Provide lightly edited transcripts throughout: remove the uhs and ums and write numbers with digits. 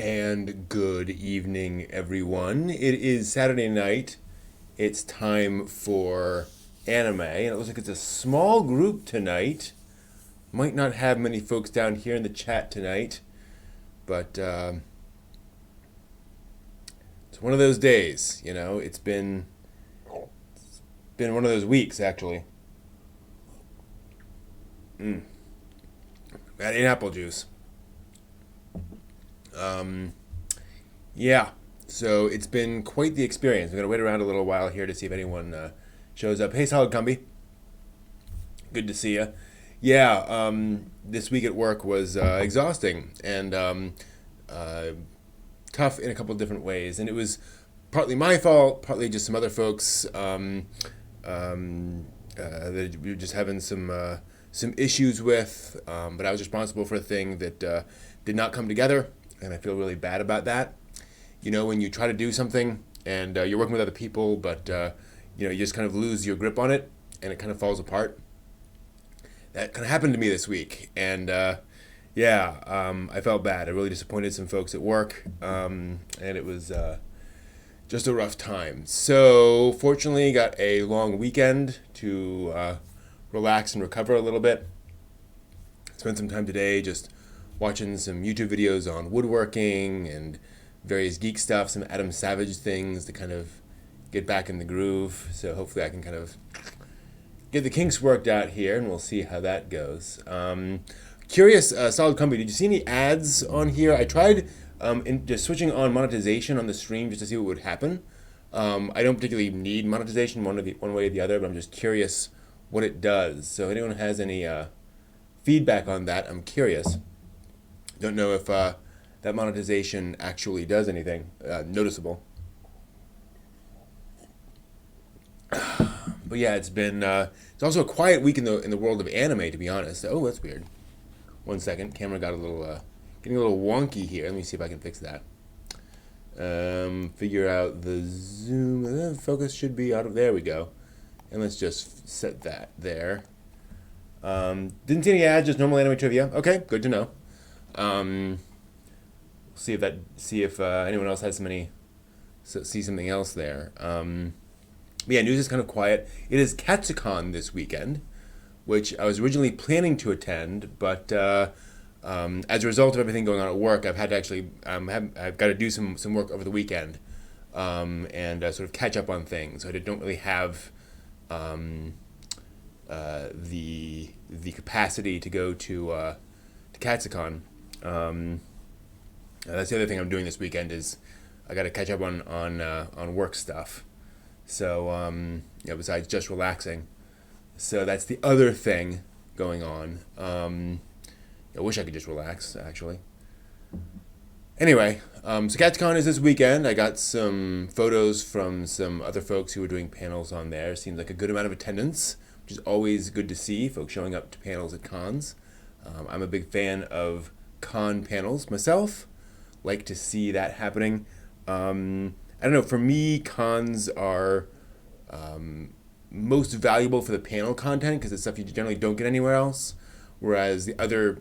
And good evening, everyone. It is Saturday night. It's time for anime, and it looks like it's a small group tonight. Might not have many folks down here in the chat tonight, but it's one of those days. It's been one of those weeks actually. Adding apple juice. Um, Yeah. So it's been quite the experience. I'm going to wait around a little while here to see if anyone shows up. Hey, Solid Gumby. Good to see you. Yeah, this week at work was exhausting and uh, tough in a couple of different ways. And it was partly my fault, partly just some other folks that we were just having some issues with. But I was responsible for a thing that did not come together, and I feel really bad about that. When you try to do something and you're working with other people, but you just kind of lose your grip on it and it kind of falls apart. That kind of happened to me this week, and I felt bad. I really disappointed some folks at work, and it was just a rough time. So fortunately, got a long weekend to relax and recover a little bit. Spent some time today just watching some YouTube videos on woodworking and various geek stuff, some Adam Savage things to kind of get back in the groove. So hopefully I can kind of get the kinks worked out here, and we'll see how that goes. Curious, Solid Company, did you see any ads on here? I tried just switching on monetization on the stream just to see what would happen. I don't particularly need monetization one way or the other, but I'm just curious what it does. So if anyone has any feedback on that, I'm curious. Don't know if that monetization actually does anything noticeable. But yeah, it's also a quiet week in the world of anime, to be honest. Oh, that's weird. One second, camera got a little getting a little wonky here. Let me see if I can fix that. Figure out the zoom. Focus should be out of there. We go, and let's just set that there. Didn't see any ads, just normal anime trivia. Okay, good to know. See if anyone else has see something else there. But yeah, news is kind of quiet. It is Katsucon this weekend, which I was originally planning to attend, but as a result of everything going on at work, I've had to actually I've got to do some work over the weekend and sort of catch up on things. So I don't really have the capacity to go to Katsucon. That's the other thing I'm doing this weekend is I got to catch up on work stuff. So besides just relaxing, so that's the other thing going on. I wish I could just relax actually. Anyway, so CatCon is this weekend. I got some photos from some other folks who were doing panels on there. Seems like a good amount of attendance, which is always good to see, folks showing up to panels at cons. I'm a big fan of con panels myself. Like to see that happening. I don't know, for me, cons are most valuable for the panel content because it's stuff you generally don't get anywhere else. Whereas the other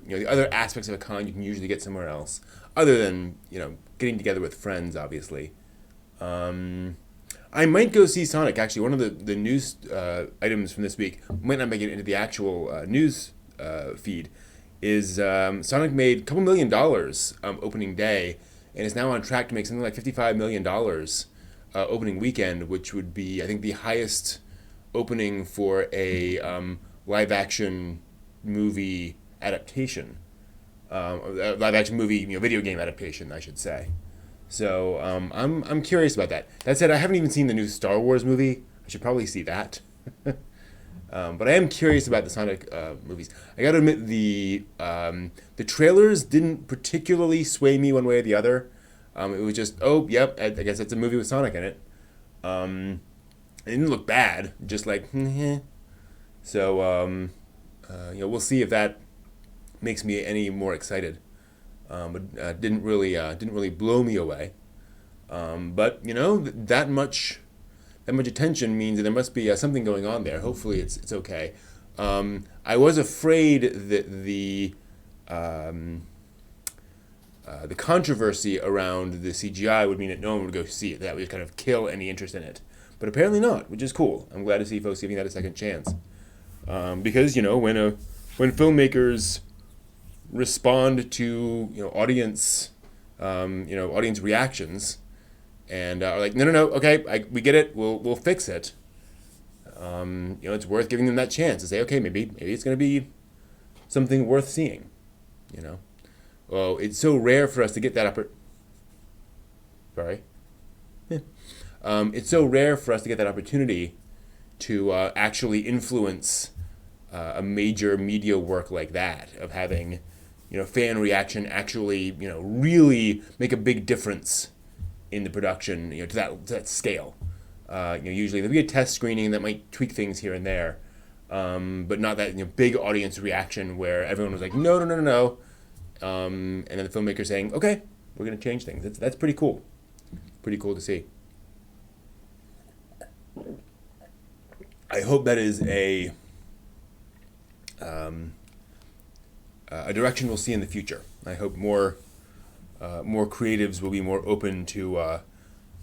aspects of a con you can usually get somewhere else, other than getting together with friends, obviously. I might go see Sonic. Actually, one of the news items from this week might not make it into the actual news feed. Is Sonic made a couple $1 million opening day, and is now on track to make something like $55 million opening weekend, which would be, I think, the highest opening for a live action movie adaptation, live action movie, video game adaptation, I should say. So I'm curious about that. That said, I haven't even seen the new Star Wars movie. I should probably see that. But I am curious about the Sonic movies. I got to admit the trailers didn't particularly sway me one way or the other. It was just, oh, yep, I guess it's a movie with Sonic in it. It didn't look bad, just like, So, we'll see if that makes me any more excited. But didn't really blow me away. But that much attention means that there must be something going on there. Hopefully, it's okay. I was afraid that the the controversy around the CGI would mean that no one would go see it. That would kind of kill any interest in it. But apparently not, which is cool. I'm glad to see folks giving that a second chance. Because when filmmakers respond to audience audience reactions and are like, no, okay, we get it, we'll fix it. It's worth giving them that chance to say, okay, maybe it's going to be something worth seeing. Well, it's so rare for us to get that it's so rare for us to get that opportunity to actually influence a major media work like that, of having fan reaction actually really make a big difference in the production to that scale. Usually there'll be a test screening that might tweak things here and there, but not that big audience reaction where everyone was like no, and then the filmmaker saying, okay, we're going to change things. That's pretty cool. Pretty cool to see. I hope that is a direction we'll see in the future. I hope more creatives will be more open to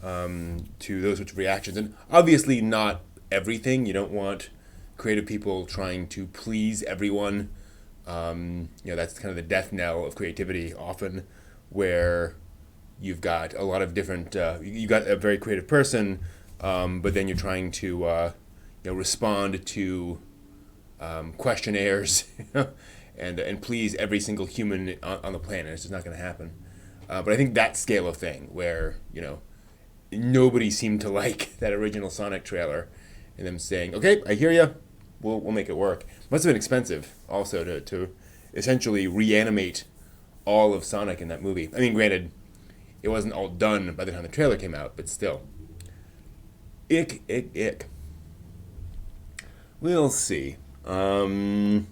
those sorts of reactions. And obviously not everything. You don't want creative people trying to please everyone. That's kind of the death knell of creativity often, where you've got a lot of different, you've got a very creative person, but then you're trying to respond to questionnaires and please every single human on the planet. It's just not going to happen. But I think that scale of thing where, nobody seemed to like that original Sonic trailer, and them saying, okay, I hear you, we'll make it work. Must have been expensive also to essentially reanimate all of Sonic in that movie. I mean, granted, it wasn't all done by the time the trailer came out, but still. Ick. We'll see. Honestly,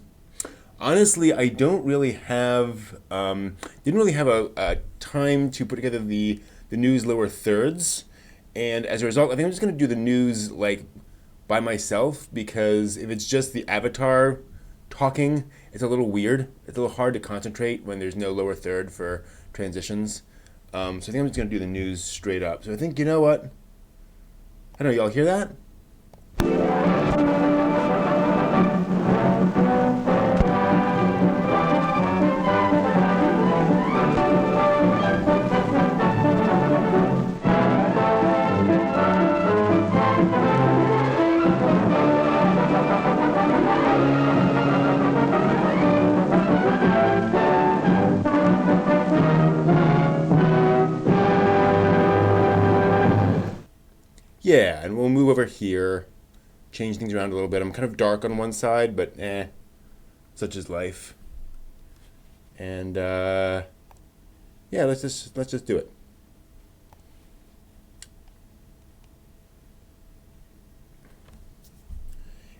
I don't really have didn't really have a time to put together the news lower thirds, and as a result, I think I'm just going to do the news by myself, because if it's just the avatar talking, it's a little weird. It's a little hard to concentrate when there's no lower third for transitions. So I think I'm just going to do the news straight up. So I think, you know what? I don't know, y'all hear that? Yeah, and we'll move over here, change things around a little bit. I'm kind of dark on one side, but such is life. And yeah, let's just do it.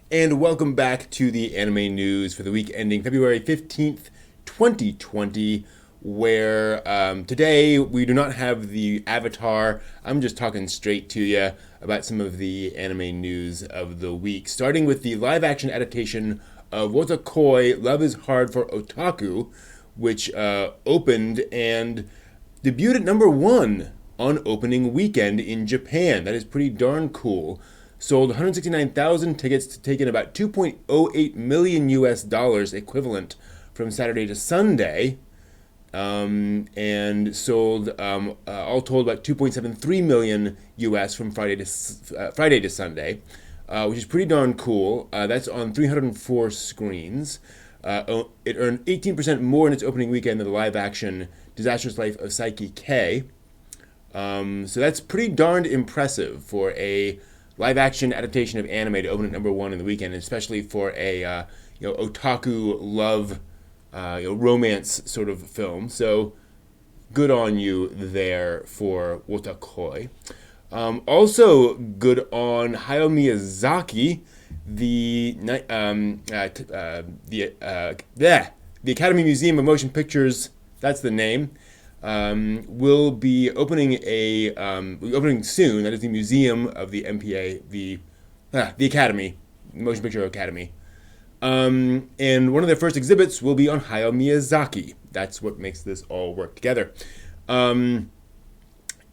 And welcome back to the anime news for the week ending February 15th, 2020. Where today we do not have the avatar. I'm just talking straight to you about some of the anime news of the week. Starting with the live-action adaptation of Wotakoi, Love is Hard for Otaku, which opened and debuted at number 1 on opening weekend in Japan. That is pretty darn cool. Sold 169,000 tickets to take in about $2.08 million equivalent from Saturday to Sunday. And sold all told about 2.73 million US from Friday to Sunday, which is pretty darn cool. That's on 304 screens. It earned 18% more in its opening weekend than the live-action Disastrous Life of Saiki K. So that's pretty darned impressive for a live-action adaptation of anime to open at number 1 in the weekend, especially for a otaku love. Romance sort of film. So good on you there for Wotakoi. Also good on Hayao Miyazaki, the Academy Museum of Motion Pictures. That's the name. Will be opening opening soon. That is the Museum of the MPA, the Academy, Motion Picture Academy. And one of their first exhibits will be on Hayao Miyazaki. That's what makes this all work together. And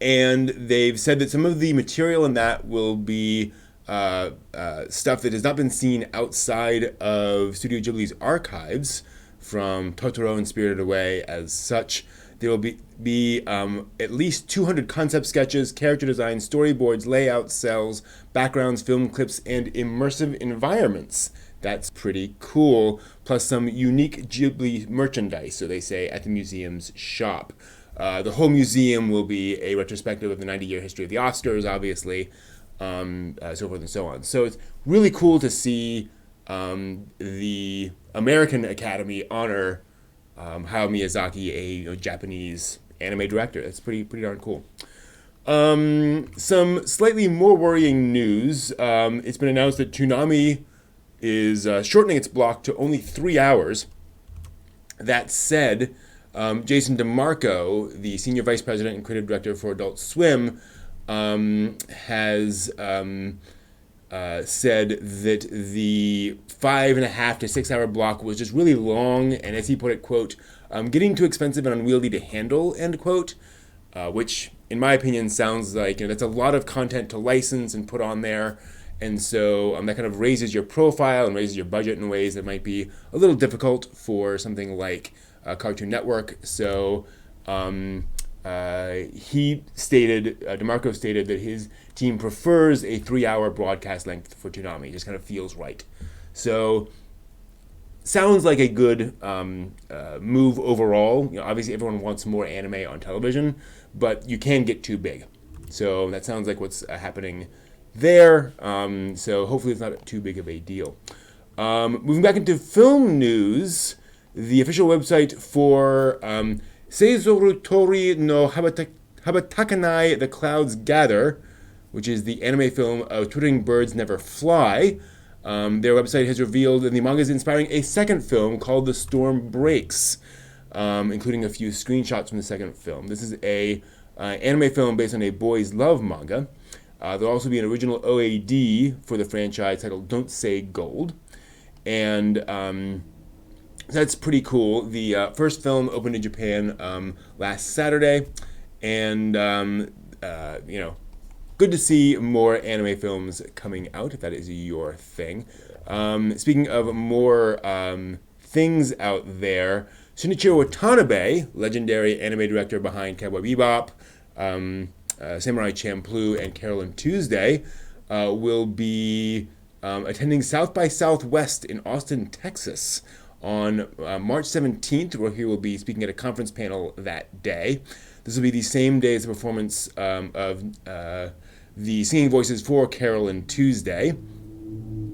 they've said that some of the material in that will be stuff that has not been seen outside of Studio Ghibli's archives, from Totoro and Spirited Away as such. There will be at least 200 concept sketches, character design, storyboards, layouts, cells, backgrounds, film clips, and immersive environments. That's pretty cool. Plus some unique Ghibli merchandise, so they say, at the museum's shop. The whole museum will be a retrospective of the 90-year history of the Oscars, obviously, so forth and so on. So it's really cool to see the American Academy honor Hayao Miyazaki, a Japanese anime director. That's pretty darn cool. Some slightly more worrying news. It's been announced that Toonami is shortening its block to only 3 hours. That said, Jason DeMarco, the senior vice president and creative director for Adult Swim, has said that the 5.5 to 6 hour block was just really long, and as he put it, quote, getting too expensive and unwieldy to handle, end quote, which in my opinion sounds like, that's a lot of content to license and put on there. And so that kind of raises your profile and raises your budget in ways that might be a little difficult for something like Cartoon Network. So he stated, DeMarco stated, that his team prefers a 3 hour broadcast length for Toonami. It just kind of feels right. So sounds like a good move overall. Obviously everyone wants more anime on television, but you can get too big. So that sounds like what's happening there. So hopefully it's not too big of a deal. Moving back into film news, the official website for Seizoru Tori no Habatakanai, The Clouds Gather, which is the anime film of Twittering Birds Never Fly. Their website has revealed that the manga is inspiring a second film called The Storm Breaks, including a few screenshots from the second film. This is a anime film based on a boys' love manga. There'll also be an original OAD for the franchise titled Don't Say Gold. And that's pretty cool. The first film opened in Japan last Saturday. And, good to see more anime films coming out, if that is your thing. Speaking of more things out there, Shinichiro Watanabe, legendary anime director behind Cowboy Bebop, Samurai Champloo, and Carol and Tuesday, will be attending South by Southwest in Austin, Texas on March 17th, where he will be speaking at a conference panel that day. This will be the same day as the performance of the singing voices for Carol and Tuesday.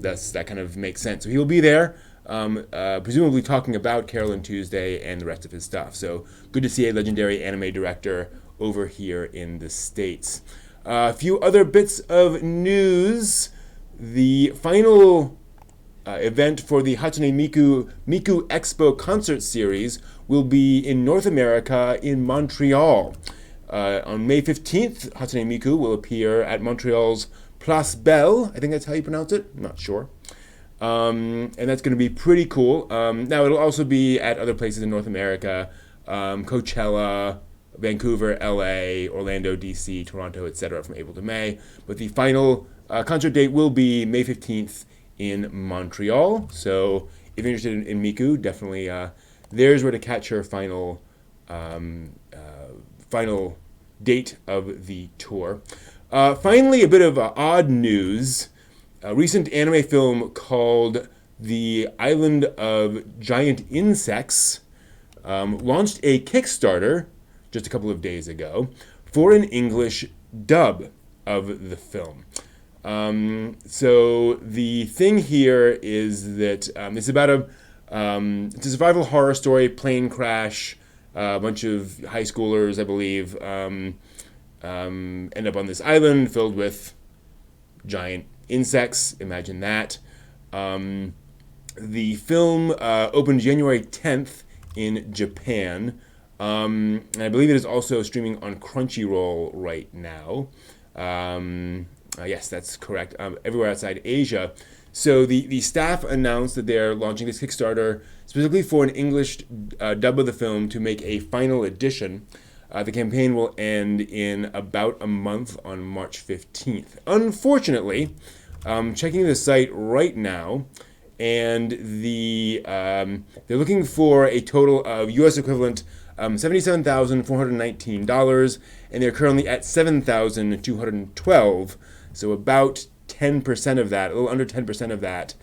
That kind of makes sense. So he will be there, presumably talking about Carol and Tuesday and the rest of his stuff. So good to see a legendary anime director over here in the States. A few other bits of news. The final event for the Hatsune Miku Expo concert series will be in North America in Montreal. On May 15th, Hatsune Miku will appear at Montreal's Place Belle. I think that's how you pronounce it. I'm not sure. And that's going to be pretty cool. Now, it'll also be at other places in North America, Coachella, Vancouver, LA, Orlando, DC, Toronto, etc. from April to May. But the final concert date will be May 15th in Montreal. So if you're interested in Miku, definitely there's where to catch her final date of the tour. Finally, a bit of odd news. A recent anime film called The Island of Giant Insects launched a Kickstarter just a couple of days ago for an English dub of the film. So the thing here is that it's about it's a survival horror story, plane crash, a bunch of high schoolers, I believe, end up on this island filled with giant insects. Imagine that. The film opened January 10th in Japan. And I believe it is also streaming on Crunchyroll right now. Yes, that's correct. Everywhere outside Asia. So the staff announced that they're launching this Kickstarter specifically for an English dub of the film to make a final edition. The campaign will end in about a month on March 15th. Unfortunately, checking the site right now, and they're looking for a total of U.S. equivalent $77,419, and they're currently at $7,212. So about 10% of that, a little under 10% of that,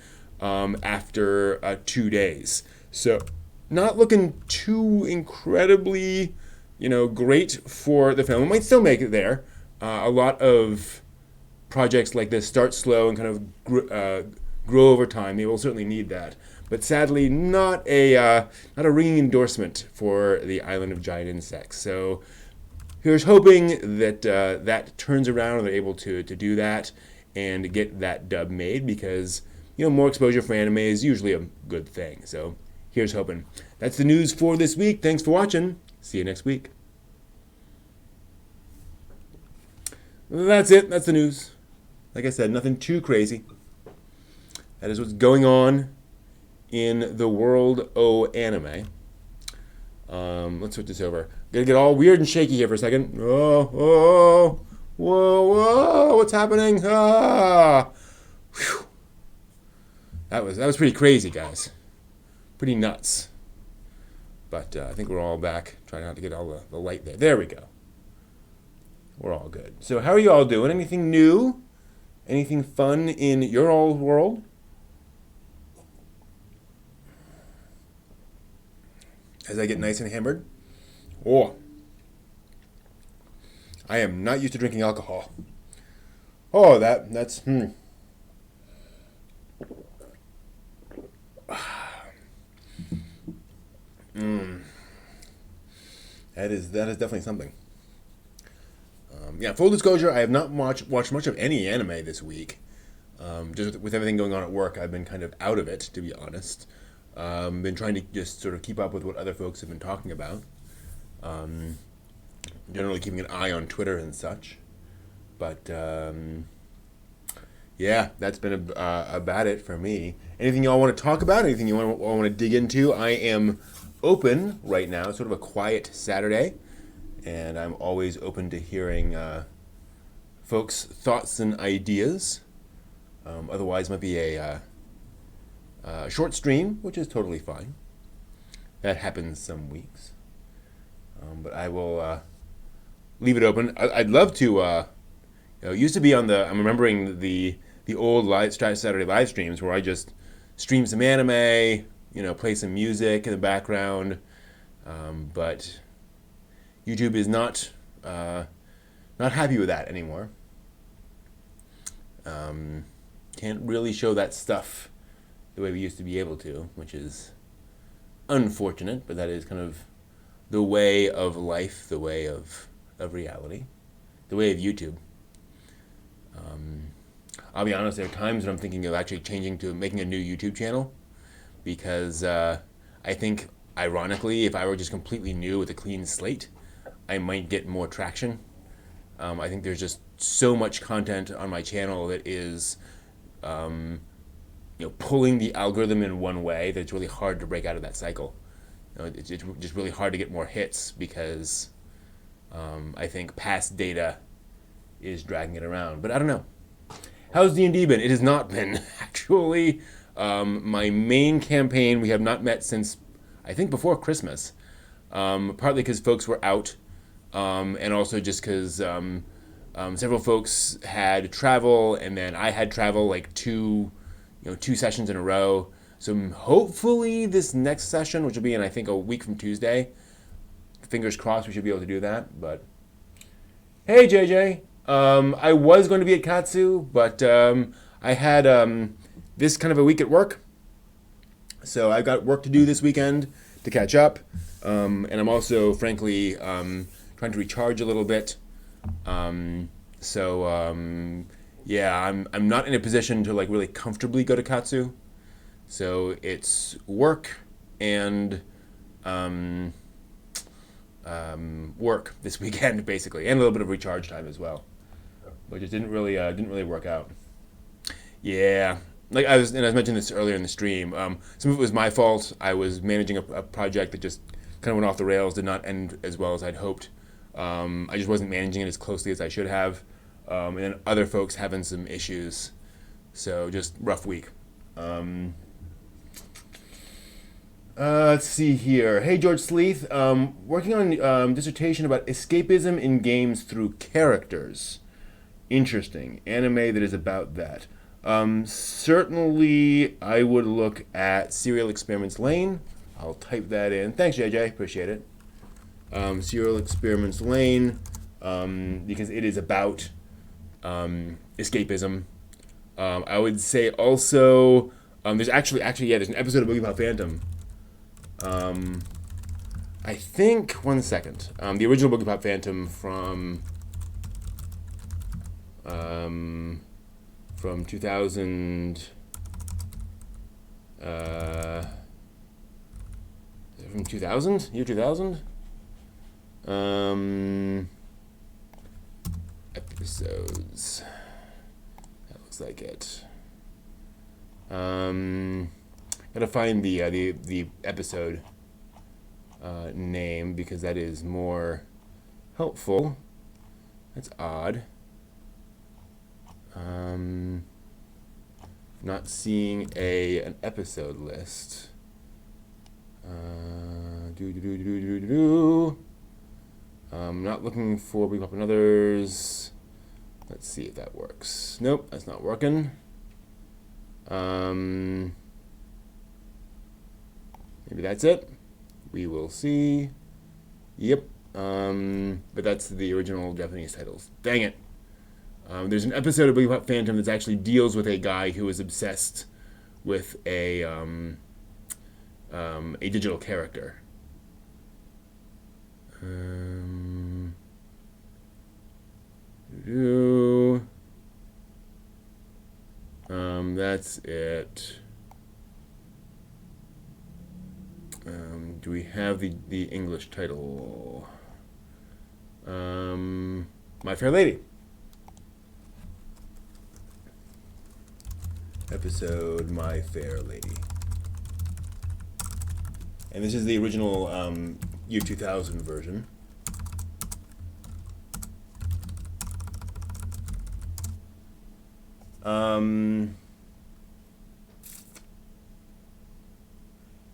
after 2 days. So not looking too incredibly, great for the film. It might still make it there. A lot of projects like this start slow and kind of grow over time. They will certainly need that. But sadly, not a ringing endorsement for the Island of Giant Insects. So here's hoping that that turns around and they're able to do that and get that dub made, because more exposure for anime is usually a good thing. So here's hoping. That's the news for this week. Thanks for watching. See you next week. That's it. That's the news. Like I said, nothing too crazy. That is what's going on in the world of anime. Let's switch this over. Gonna get all weird and shaky here for a second. Whoa, what's happening? Ah, whew. That was pretty crazy, guys. Pretty nuts. But I think we're all back. Trying not to get all the light there. There we go. We're all good. So how are you all doing? Anything new? Anything fun in your all world? As I get nice and hammered. Oh, I am not used to drinking alcohol. Oh, that's That is definitely something. Full disclosure, I have not watched much of any anime this week. Just with everything going on at work, I've been kind of out of it, to be honest. Been trying to just sort of keep up with what other folks have been talking about. Generally keeping an eye on Twitter and such. But that's been about it for me. Anything y'all want to talk about? Anything you want to dig into? I am open right now. It's sort of a quiet Saturday, and I'm always open to hearing folks' thoughts and ideas. Otherwise, it might be a short stream, which is totally fine. That happens some weeks. But I will leave it open. I'd love to. It used to be on I'm remembering the old Saturday live streams where I just stream some anime, play some music in the background. But YouTube is not happy with that anymore. Can't really show that stuff the way we used to be able to, which is unfortunate, but that is kind of the way of life, the way of reality, the way of YouTube. I'll be honest, there are times when I'm thinking of actually changing to making a new YouTube channel, because I think, ironically, if I were just completely new with a clean slate, I might get more traction. I think there's just so much content on my channel that is pulling the algorithm in one way that it's really hard to break out of that cycle. It's just really hard to get more hits, because I think past data is dragging it around. But I don't know. How's D&D been? It has not been, actually. My main campaign, we have not met since, I think, before Christmas. Partly because folks were out, and also just because several folks had travel, and then I had travel like two sessions in a row. So hopefully this next session, which will be in, I think, a week from Tuesday, fingers crossed we should be able to do that. But hey, JJ, I was going to be at Katsu, but I had this kind of a week at work, so I've got work to do this weekend to catch up, and I'm also, frankly, trying to recharge a little bit. I'm not in a position to really comfortably go to Katsu. So it's work and work this weekend, basically, and a little bit of recharge time as well. but it didn't really work out. Yeah, like I was mentioning this earlier in the stream. Some of it was my fault. I was managing a project that just kind of went off the rails, did not end as well as I'd hoped. I just wasn't managing it as closely as I should have, and then other folks having some issues. So just rough week. Let's see here. Hey, George Sleeth. Working on dissertation about escapism in games through characters. Interesting. Anime that is about that. Certainly, I would look at Serial Experiments Lane. I'll type that in. Thanks, JJ. Appreciate it. Serial Experiments Lane, because it is about escapism. I would say also, there's there's an episode of Boogie Pop Phantom. I think, one second. The original Boogie Pop Phantom from 2000. From 2000? Year 2000? Episodes. That looks like it. Gotta find the episode name because that is more helpful. That's odd. Not seeing an episode list. Not looking for Big Pop and Others. Let's see if that works. Nope, that's not working. Maybe that's it. We will see. Yep. But that's the original Japanese titles. Dang it. There's an episode of Big Pop Phantom that actually deals with a guy who is obsessed with a digital character. That's it. Do we have the English title? My Fair Lady. Episode My Fair Lady. And this is the original year 2000 version.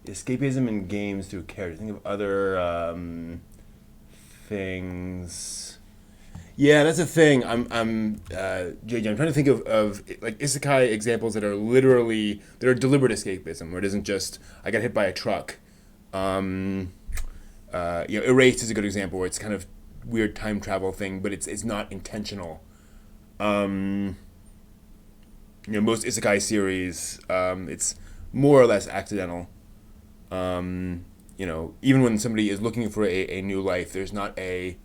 Escapism in games through characters. Think of other things. Yeah, that's a thing. I'm JJ. I'm trying to think of like isekai examples that are deliberate escapism, where it isn't just I got hit by a truck. Erased is a good example where it's kind of weird time travel thing, but it's not intentional. Most isekai series, it's more or less accidental. Even when somebody is looking for a new life, there's not they're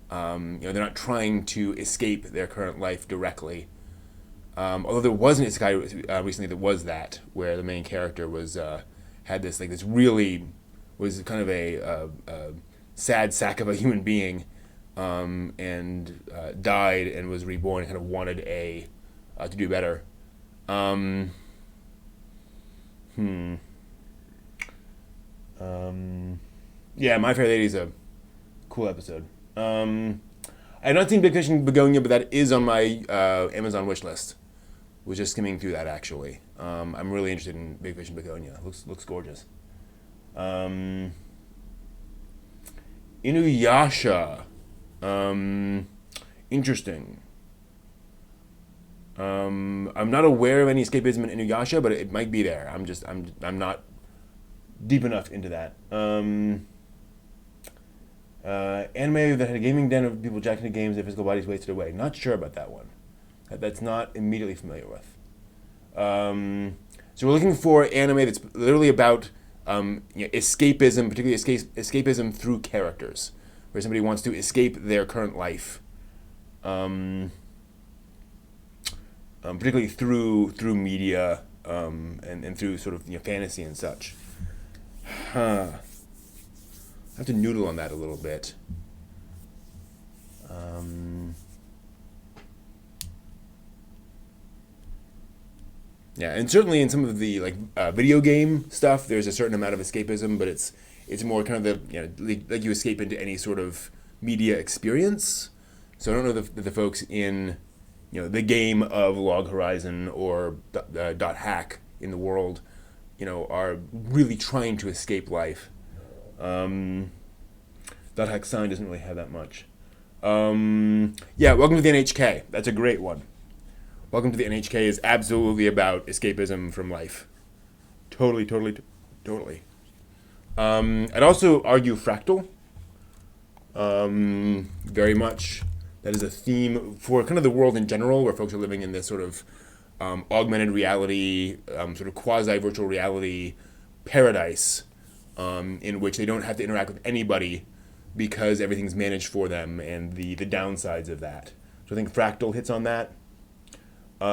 not trying to escape their current life directly. Although there was an isekai recently that was that, where the main character was had this really was kind of a sad sack of a human being, and died and was reborn and kind of wanted to do better. Yeah, My Fair Lady's a cool episode. I have not seen Big Fish and Begonia, but that is on my Amazon wish list. Was just skimming through that actually. I'm really interested in Big Fish and Begonia. Looks gorgeous. Inuyasha. Interesting. I'm not aware of any escapism in Inuyasha, but it might be there. I'm not deep enough into that. Anime that had a gaming den of people jacked into games, their physical bodies wasted away. Not sure about that one. That's not immediately familiar with. So we're looking for anime that's literally about escapism, particularly escapism through characters, where somebody wants to escape their current life, particularly through media and through sort of fantasy and such. I have to noodle on that a little bit. Yeah, and certainly in some of the video game stuff, there's a certain amount of escapism, but it's more kind of the like you escape into any sort of media experience. So I don't know the folks in the game of Log Horizon or Dot Hack in the world, are really trying to escape life. Dot Hack Sign doesn't really have that much. Yeah, Welcome to the NHK. That's a great one. Welcome to the NHK is absolutely about escapism from life. Totally, totally, totally. I'd also argue Fractal. Very much. That is a theme for kind of the world in general, where folks are living in this sort of augmented reality, sort of quasi-virtual reality paradise, in which they don't have to interact with anybody because everything's managed for them, and the downsides of that. So I think Fractal hits on that. Gosh.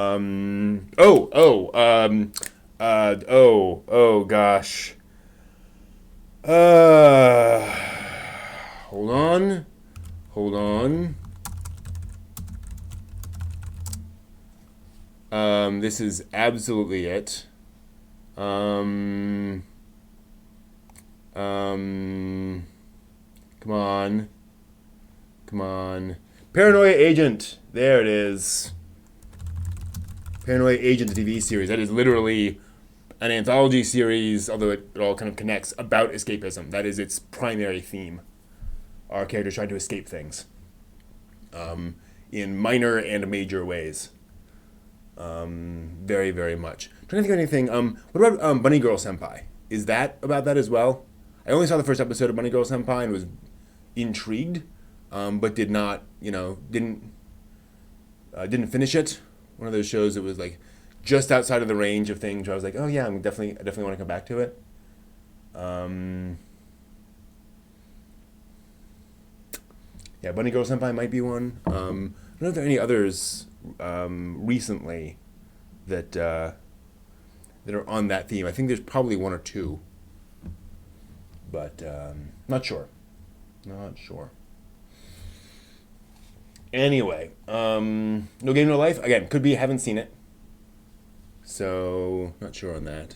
Hold on. This is absolutely it. Come on. Paranoia Agent. There it is. Paranoia Agent, the TV series. That is literally an anthology series, although it all kind of connects, about escapism. That is its primary theme. Our characters trying to escape things, in minor and major ways. Very, very much. I'm trying to think of anything. What about Bunny Girl Senpai? Is that about that as well? I only saw the first episode of Bunny Girl Senpai and was intrigued, but did not, didn't finish it. One of those shows that was like just outside of the range of things where I was like, oh yeah, I definitely want to come back to it. Yeah, Bunny Girl Senpai might be one. I don't know if there are any others recently that are on that theme. I think there's probably one or two, but not sure. Anyway, No Game No Life, again, could be, haven't seen it, so not sure on that.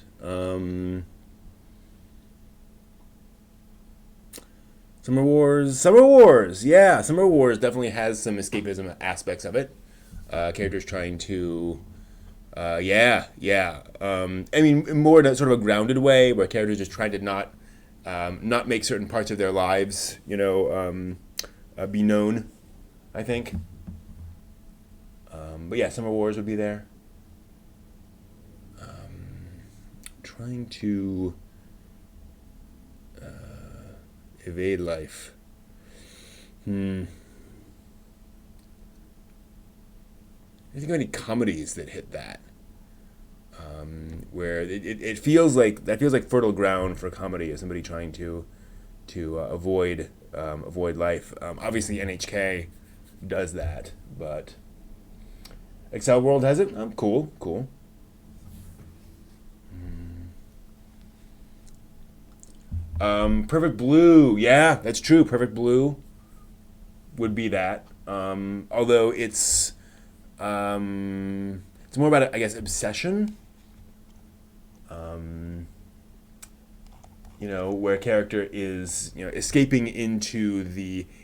Summer Wars, yeah, Summer Wars definitely has some escapism aspects of it. Characters trying to, I mean, more in a sort of a grounded way, where characters just trying to not make certain parts of their lives, be known, I think. But yeah, Summer Wars would be there. Trying to evade life. I think of any comedies that hit that, where it feels like fertile ground for comedy, as somebody trying to avoid life. Obviously, NHK does that, but Excel World has it. Cool. Perfect Blue, yeah, that's true. Perfect Blue would be that. Although it's more about, I guess, obsession. Where a character is, escaping into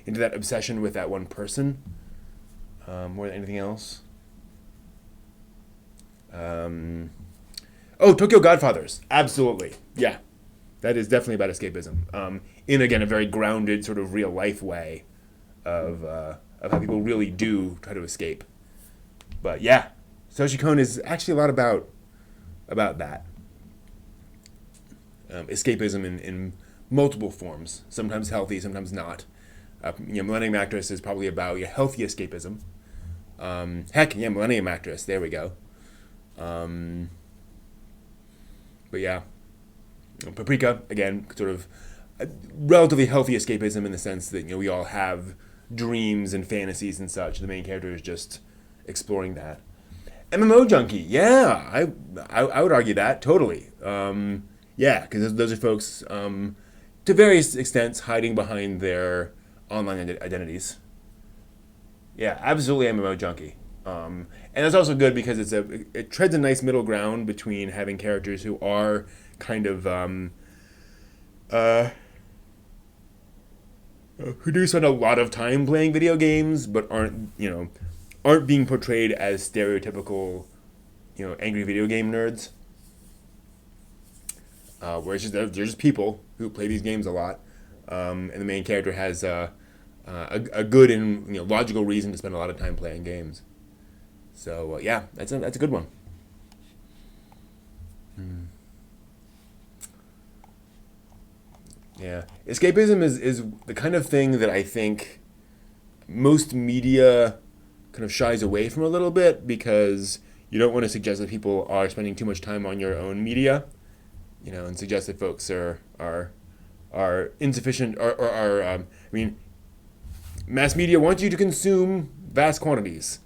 that obsession with that one person, more than anything else. Tokyo Godfathers, absolutely, yeah. That is definitely about escapism, in, again, a very grounded, sort of real-life way of how people really do try to escape. But yeah, Satoshi Kon is actually a lot about that. Escapism in multiple forms, sometimes healthy, sometimes not. Millennium Actress is probably about healthy escapism. Millennium Actress, there we go. But yeah. Paprika, again, sort of relatively healthy escapism in the sense that, we all have dreams and fantasies and such. The main character is just exploring that. MMO Junkie, yeah, I would argue that, totally. Yeah, because those are folks, to various extents, hiding behind their online identities. Yeah, absolutely MMO Junkie. and that's also good because it treads a nice middle ground between having characters who are kind of uh, who do spend a lot of time playing video games, but aren't being portrayed as stereotypical, angry video game nerds. Where it's just they're just people who play these games a lot, and the main character has a good and logical reason to spend a lot of time playing games. So yeah, that's a good one. Yeah, escapism is the kind of thing that I think most media kind of shies away from a little bit because you don't want to suggest that people are spending too much time on your own media, and suggest that folks are insufficient or are I mean, mass media wants you to consume vast quantities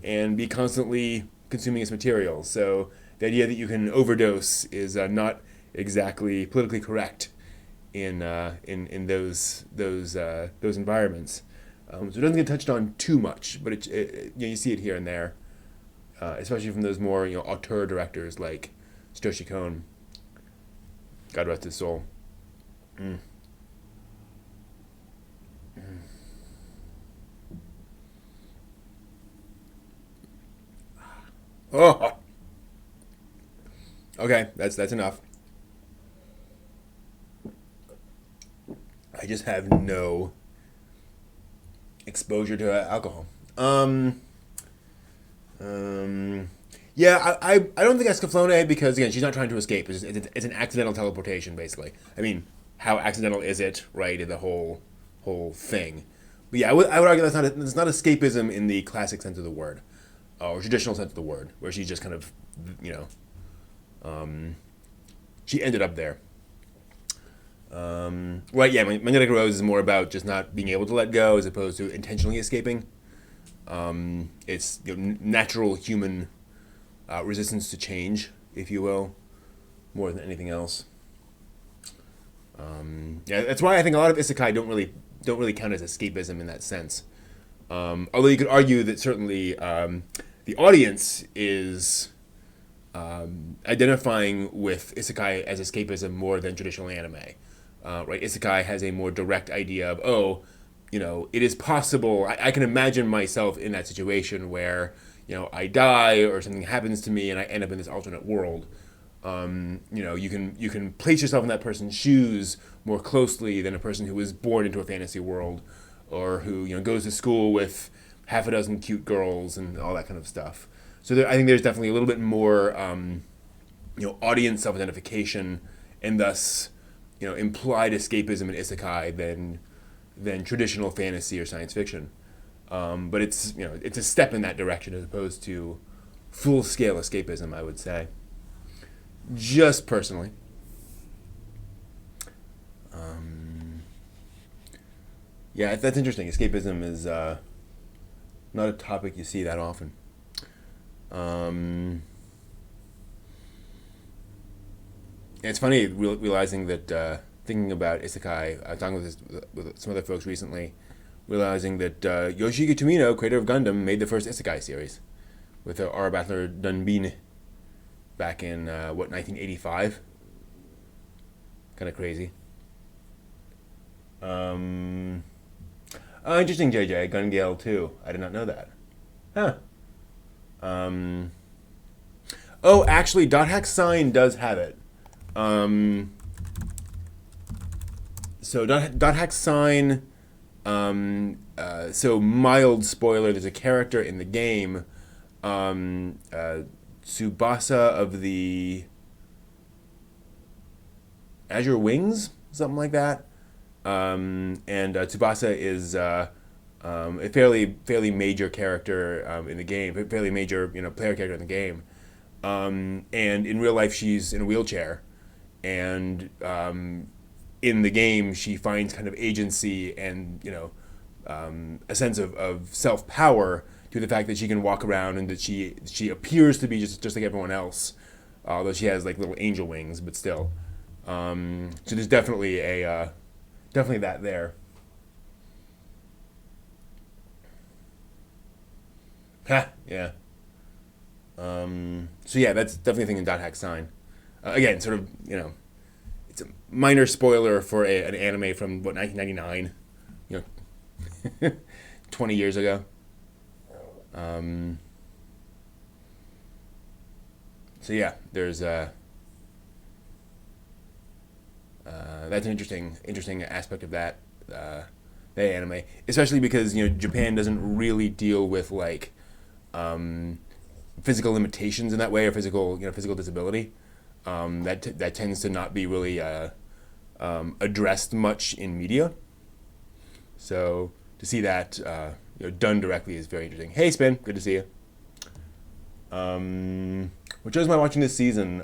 and be constantly consuming its material. So the idea that you can overdose is not exactly politically correct in those environments. So it doesn't get touched on too much, but you see it here and there, especially from those more auteur directors like Satoshi Kon. God rest his soul. Mm. Oh, okay, that's enough. I just have no exposure to alcohol. Um, yeah, I don't think Escaflowne because again she's not trying to escape. It's an accidental teleportation basically. I mean, how accidental is it, right? In the whole thing. But yeah, I would argue it's not escapism in the classic sense of the word, or traditional sense of the word, where she's just kind of you know she ended up there. Right, yeah, Magnetic Rose is more about just not being able to let go as opposed to intentionally escaping. It's natural human resistance to change, if you will, more than anything else. Yeah, that's why I think a lot of isekai don't really count as escapism in that sense. Although you could argue that certainly the audience is identifying with isekai as escapism more than traditional anime. Right, isekai has a more direct idea of it is possible. I can imagine myself in that situation where I die or something happens to me and I end up in this alternate world. You can place yourself in that person's shoes more closely than a person who was born into a fantasy world, or who goes to school with half a dozen cute girls and all that kind of stuff. So I think there's definitely a little bit more audience self-identification and thus implied escapism in isekai than traditional fantasy or science fiction. But it's a step in that direction as opposed to full scale escapism, I would say. Just personally. Yeah, that's interesting. Escapism is not a topic you see that often. It's funny realizing that thinking about isekai, talking with some other folks recently, realizing that Yoshiki Tomino, creator of Gundam, made the first isekai series with Aura Battler Dunbin back in 1985. Kind of crazy. Interesting, JJ. Gun Gale 2. I did not know that. Huh. Actually, Dot Hack Sign does have it. So Dot Hack Sign. So mild spoiler. There's a character in the game, Tsubasa of the Azure Wings, something like that. And Tsubasa is a fairly major character in the game, a fairly major player character in the game. And in real life, she's in a wheelchair, and in the game, she finds kind of agency and a sense of self power to the fact that she can walk around and that she appears to be just like everyone else, although she has like little angel wings, but still. So there's definitely definitely that there. Ha, yeah. So yeah, that's definitely a thing in Dot Hack Sign. Again, sort of, it's a minor spoiler for an anime from, 1999, 20 years ago. So yeah, there's that's an interesting aspect of that anime, especially because Japan doesn't really deal with like physical limitations in that way, or physical disability. That tends to not be really addressed much in media. So to see that done directly is very interesting. Hey, Spin, good to see you. What shows am I watching this season?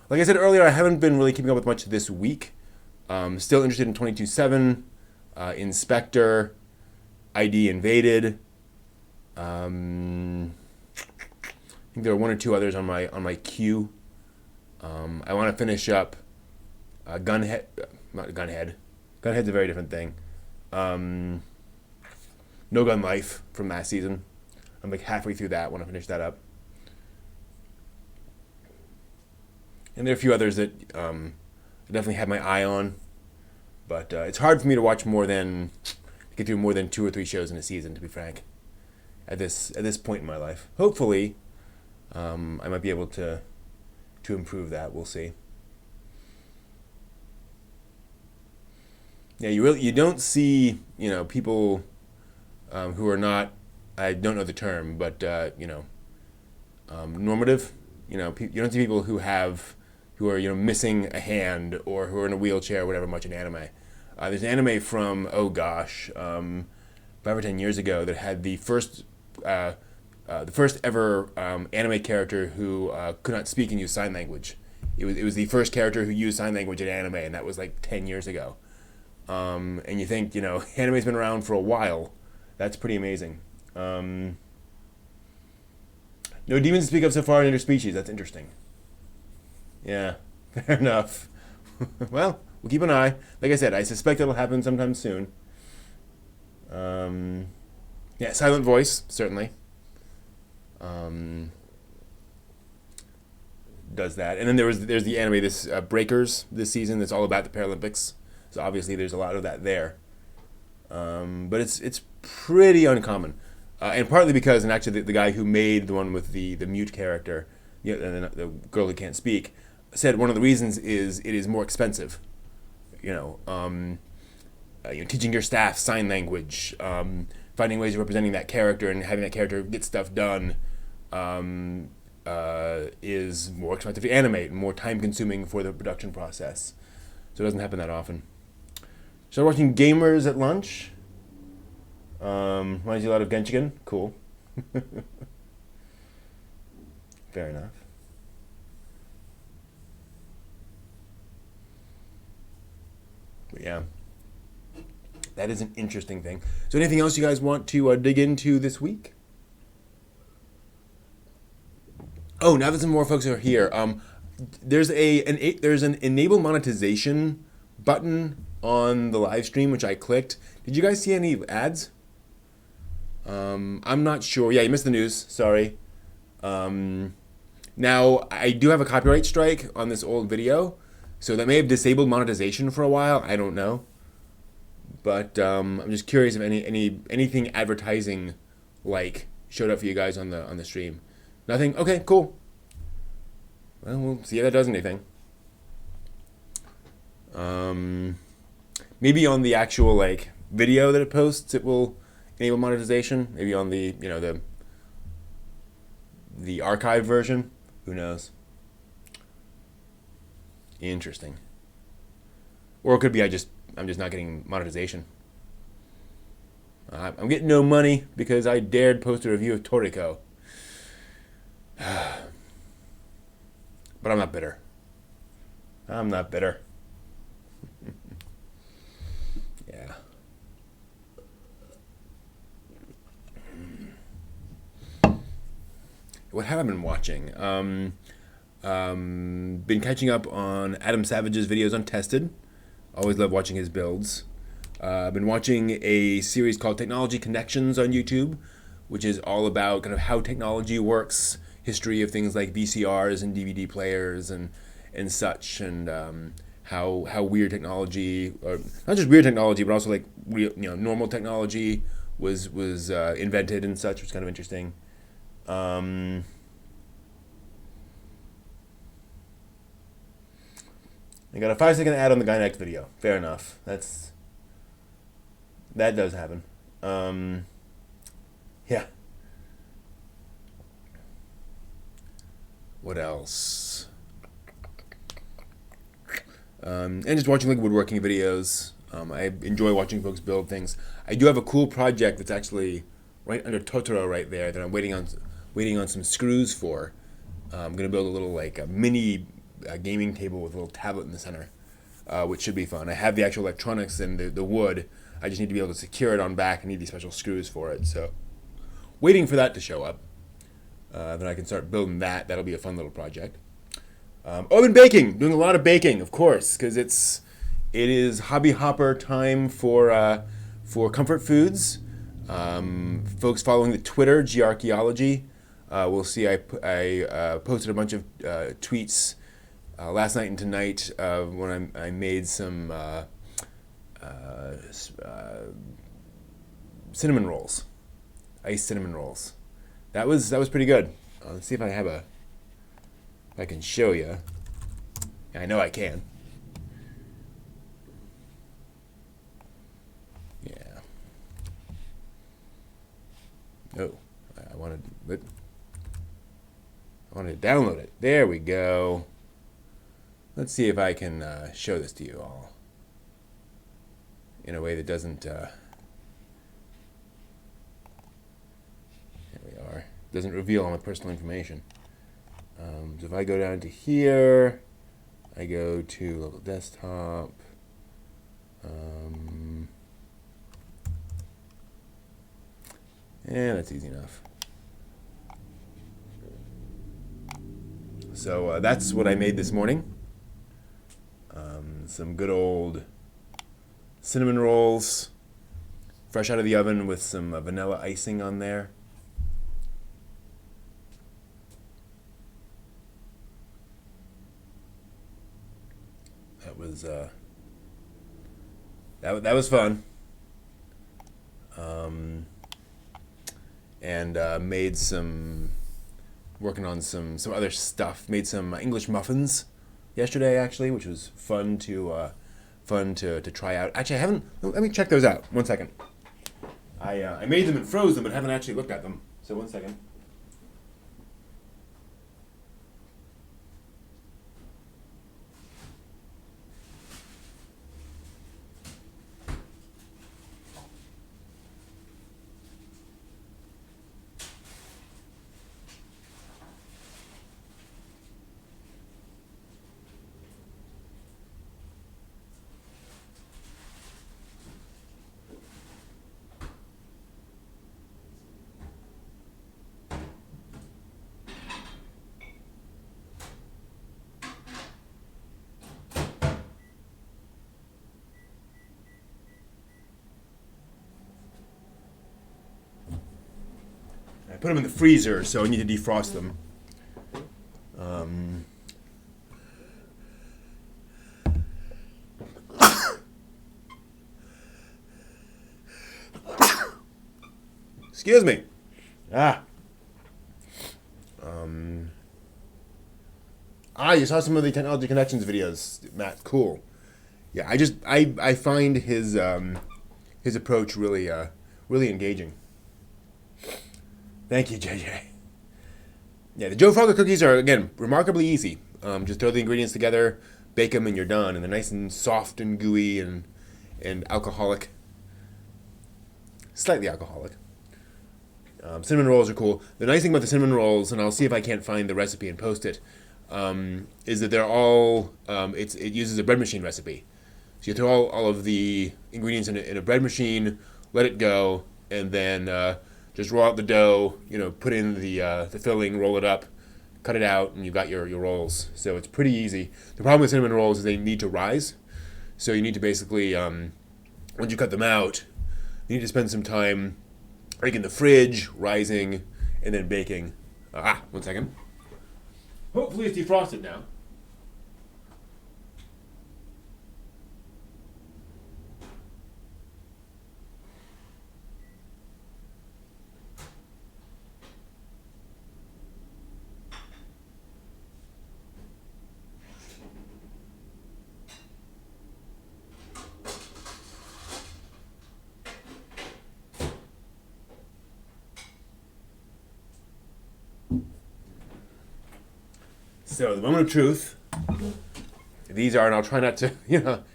Like I said earlier, I haven't been really keeping up with much this week. Still interested in 22/7, Inspector, ID Invaded. I think there are one or two others on my queue. I want to finish up Gunhead. Not Gunhead. Gunhead's a very different thing. No Gun Life from last season. I'm like halfway through that. Want to finish that up. And there are a few others that I definitely have my eye on, but it's hard for me to watch get through more than 2 or 3 shows in a season. To be frank, at this point in my life, hopefully, I might be able to improve that. We'll see. Yeah, you don't see people who are not, I don't know the term, but normative. You don't see people who are missing a hand or who are in a wheelchair or whatever much in anime. There's an anime from 5 or 10 years ago that had the first ever anime character who could not speak and use sign language. It was the first character who used sign language in anime, and that was like 10 years ago. And you think anime's been around for a while. That's pretty amazing. No demons to speak of so far in interspecies. That's interesting. Yeah, fair enough. Well, we'll keep an eye. Like I said, I suspect it'll happen sometime soon. Yeah, Silent Voice, certainly. Does that. And then there's the anime, this Breakers this season that's all about the Paralympics. So obviously there's a lot of that there. But it's pretty uncommon. And partly because, and actually the guy who made the one with the mute character, the girl who can't speak, said one of the reasons is it is more expensive. Teaching your staff sign language, finding ways of representing that character and having that character get stuff done is more expensive to animate and more time consuming for the production process. So it doesn't happen that often. Started watching Gamers at lunch. Reminds you a lot of Genshin. Cool. Fair enough. But yeah, that is an interesting thing. So anything else you guys want to dig into this week? Oh, now that some more folks are here, there's an enable monetization button on the live stream, which I clicked. Did you guys see any ads? I'm not sure. Yeah, you missed the news. Sorry. Now, I do have a copyright strike on this old video, so that may have disabled monetization for a while. I don't know. But I'm just curious if anything advertising like showed up for you guys on the stream. Nothing? Okay, cool. Well, we'll see if that does anything. Maybe on the actual video that it posts, it will enable monetization. Maybe on the the archive version. Who knows? Interesting. Or it could be I'm just not getting monetization. I'm getting no money because I dared post a review of Toriko. But I'm not bitter. I'm not bitter. Yeah. What have I been watching? Been catching up on Adam Savage's videos on Tested. Always love watching his builds. I've been watching a series called Technology Connections on YouTube, which is all about kind of how technology works, history of things like VCRs and DVD players and such, and how weird technology, or not just weird technology, but also like real, normal technology was invented and such, which was kind of interesting. I got a 5-second ad on the Guy Next video. Fair enough. That does happen. Yeah. What else? And just watching like woodworking videos. I enjoy watching folks build things. I do have a cool project that's actually right under Totoro right there that I'm waiting on some screws for. I'm gonna build a little like a mini gaming table with a little tablet in the center, which should be fun. I have the actual electronics and the wood. I just need to be able to secure it on back. I need these special screws for it. So waiting for that to show up. Then I can start building that. That'll be a fun little project. I've been baking, doing a lot of baking, of course, because it is hobby hopper time for comfort foods. Folks following the Twitter Gearchaeology will see I posted a bunch of tweets last night and tonight when I made some cinnamon rolls, iced cinnamon rolls. That was pretty good. Let's see if I can show you. I know I can. Yeah. Oh, I wanted to download it. There we go. Let's see if I can show this to you all in a way that doesn't. Here we are. Doesn't reveal all my personal information. So if I go down to here, I go to local desktop. And that's easy enough. So that's what I made this morning. Some good old cinnamon rolls, fresh out of the oven with some vanilla icing on there. That was fun. And working on some other stuff. Made some English muffins yesterday, actually, which was fun to try out. Actually, I haven't. Let me check those out. 1 second. I made them and froze them, but haven't actually looked at them. So 1 second. I put them in the freezer, so I need to defrost them. Excuse me. You saw some of the Technology Connections videos, Matt. Cool. Yeah, I find his approach really engaging. Thank you, JJ. Yeah, the Joe Frogger cookies are, again, remarkably easy. Just throw the ingredients together, bake them, and you're done. And they're nice and soft and gooey and alcoholic. Slightly alcoholic. Cinnamon rolls are cool. The nice thing about the cinnamon rolls, and I'll see if I can't find the recipe and post it, is that they're all, it uses a bread machine recipe. So you throw all of the ingredients in a bread machine, let it go, and then just roll out the dough, put in the filling, roll it up, cut it out, and you've got your rolls. So it's pretty easy. The problem with cinnamon rolls is they need to rise. So you need to basically, once you cut them out, you need to spend some time in the fridge, rising, and then baking. One second. Hopefully it's defrosted now. So the moment of truth. These are, and I'll try not to,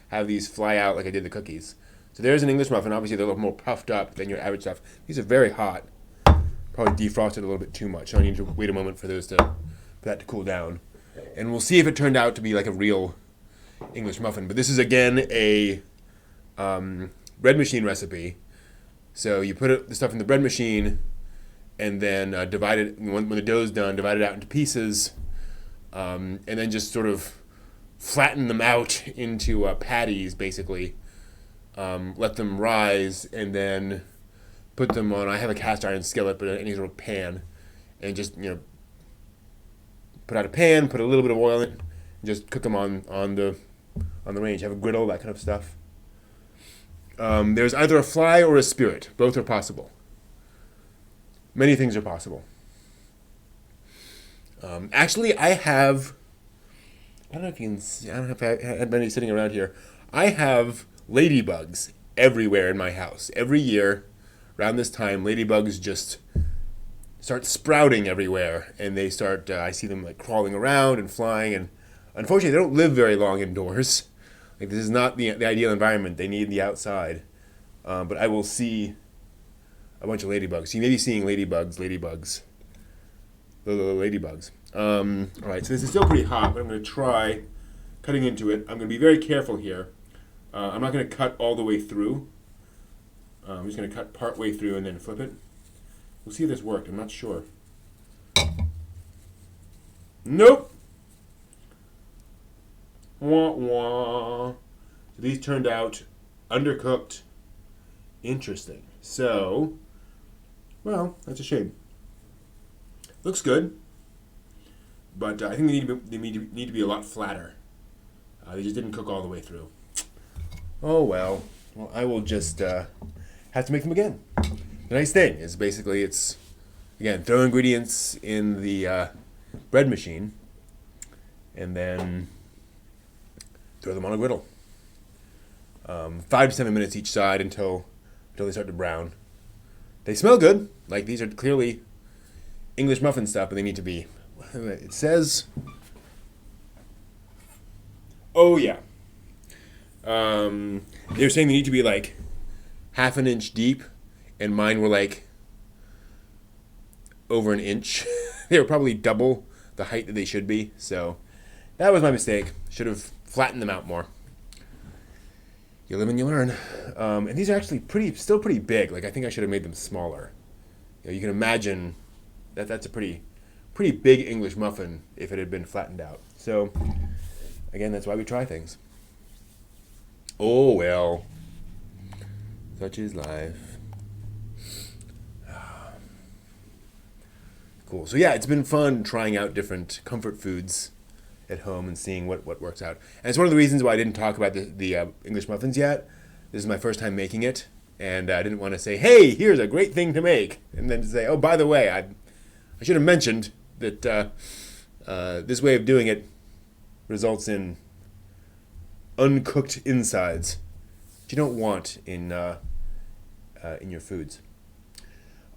have these fly out like I did the cookies. So there's an English muffin. Obviously, they're a little more puffed up than your average stuff. These are very hot. Probably defrosted a little bit too much. So I need to wait a moment for that to cool down. And we'll see if it turned out to be like a real English muffin. But this is, again, a bread machine recipe. So you put the stuff in the bread machine and then divide it, when the dough's done, divide it out into pieces. And then just sort of flatten them out into patties, basically. Let them rise, and then put them on. I have a cast iron skillet, but any sort of pan, and just put out a pan, put a little bit of oil in it, and just cook them on the range. Have a griddle, that kind of stuff. There's either a fly or a spirit. Both are possible. Many things are possible. Actually, I don't know if you can see, I don't know if I had many sitting around here. I have ladybugs everywhere in my house. Every year, around this time, ladybugs just start sprouting everywhere, and they start, I see them like crawling around and flying, and unfortunately, they don't live very long indoors. Like, this is not the ideal environment. They need the outside. But I will see a bunch of ladybugs. You may be seeing ladybugs. The ladybugs. All right, so this is still pretty hot, but I'm going to try cutting into it. I'm going to be very careful here. I'm not going to cut all the way through. I'm just going to cut part way through and then flip it. We'll see if this worked. I'm not sure. Nope. Wah, wah. So these turned out undercooked. Interesting. So, well, that's a shame. Looks good, but I think they need to be a lot flatter. They just didn't cook all the way through. Oh well. Well, I will just have to make them again. The nice thing is basically it's, again, throw ingredients in the bread machine and then throw them on a griddle. 5 to 7 minutes each side until they start to brown. They smell good. Like, these are clearly English muffin stuff, but they need to be. It says, oh yeah. They were saying they need to be like half an inch deep, and mine were like over an inch. They were probably double the height that they should be, so that was my mistake. Should have flattened them out more. You live and you learn. And these are actually still pretty big. Like, I think I should have made them smaller. You can imagine that's a pretty big English muffin if it had been flattened out. So, again, that's why we try things. Oh, well. Such is life. Cool. So, yeah, it's been fun trying out different comfort foods at home and seeing what works out. And it's one of the reasons why I didn't talk about the English muffins yet. This is my first time making it, and I didn't want to say, hey, here's a great thing to make, and then to say, oh, by the way, I should have mentioned that this way of doing it results in uncooked insides, which you don't want in your foods.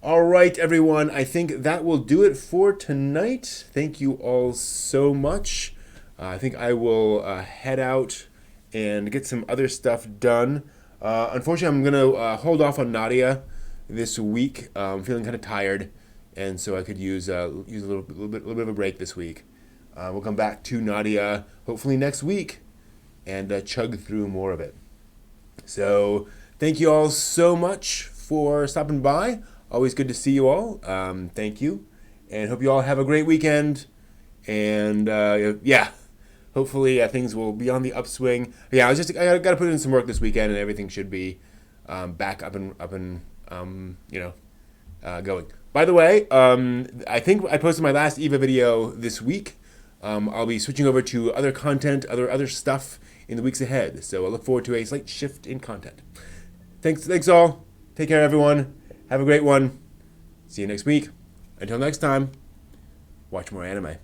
All right, everyone, I think that will do it for tonight. Thank you all so much. I think I will head out and get some other stuff done. Unfortunately, I'm going to hold off on Nadia this week. I'm feeling kind of tired, and so I could use a little bit of a break this week. We'll come back to Nadia hopefully next week and chug through more of it. So thank you all so much for stopping by. Always good to see you all. Thank you, and hope you all have a great weekend. And hopefully things will be on the upswing. Yeah, I got to put in some work this weekend, and everything should be back up and going. By the way, I think I posted my last Eva video this week. I'll be switching over to other content, other stuff in the weeks ahead. So I look forward to a slight shift in content. Thanks all. Take care, everyone. Have a great one. See you next week. Until next time, watch more anime.